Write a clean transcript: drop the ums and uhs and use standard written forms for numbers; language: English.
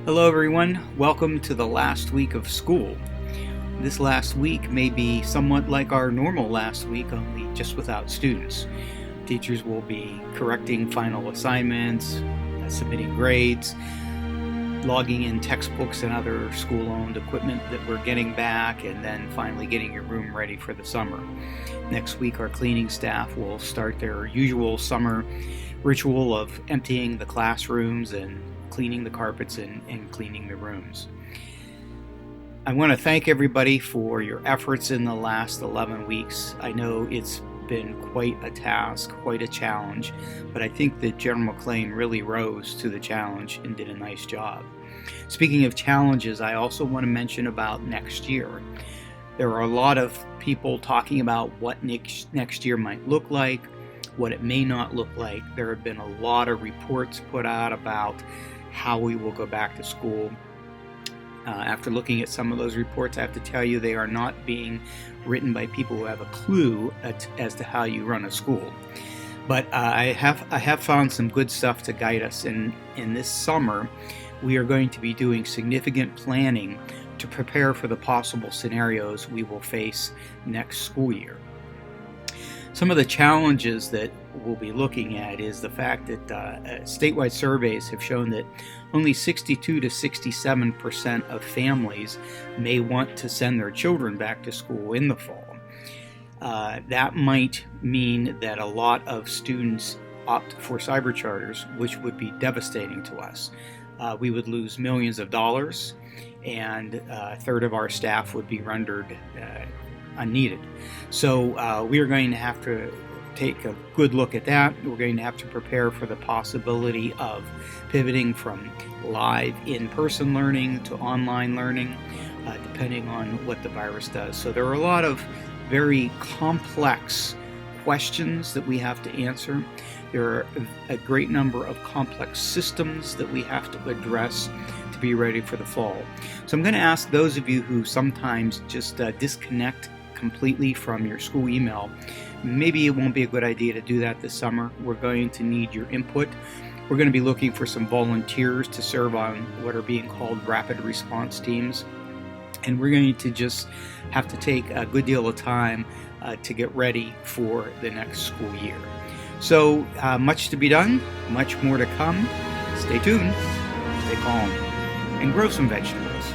Hello everyone, welcome to the last week of school. This last week may be somewhat like our normal last week, only just without students. Teachers will be correcting final assignments, submitting grades, logging in textbooks and other school-owned equipment that we're getting back, and then finally getting your room ready for the summer. Next week our cleaning staff will start their usual summer ritual of emptying the classrooms and cleaning the carpets and cleaning the rooms. I want to thank everybody for your efforts in the last 11 weeks. I know it's been quite a task, quite a challenge, but I think that General McLean really rose to the challenge and did a nice job. Speaking of challenges, I also want to mention about next year. There are a lot of people talking about what next year might look like, what it may not look like. There have been a lot of reports put out about how we will go back to school. After looking at some of those reports, I have to tell you they are not being written by people who have a clue as to how you run a school. But I have found some good stuff to guide us. In this summer, we are going to be doing significant planning to prepare for the possible scenarios we will face next school year. Some of the challenges that we'll be looking at is the fact that statewide surveys have shown that only 62 to 67% of families may want to send their children back to school in the fall. That might mean that a lot of students opt for cyber charters, which would be devastating to us. We would lose millions of dollars, and a third of our staff would be rendered unneeded. So we are going to have to take a good look at that. We're going to have to prepare for the possibility of pivoting from live in-person learning to online learning, depending on what the virus does. So there are a lot of very complex questions that we have to answer. There are a great number of complex systems that we have to address to be ready for the fall. So I'm going to ask those of you who sometimes just disconnect completely from your school email, maybe it won't be a good idea to do that this summer. We're going to need your input. We're going to be looking for some volunteers to serve on what are being called rapid response teams. And we're going to just have to take a good deal of time to get ready for the next school year. So much to be done, much more to come. Stay tuned, stay calm, and grow some vegetables.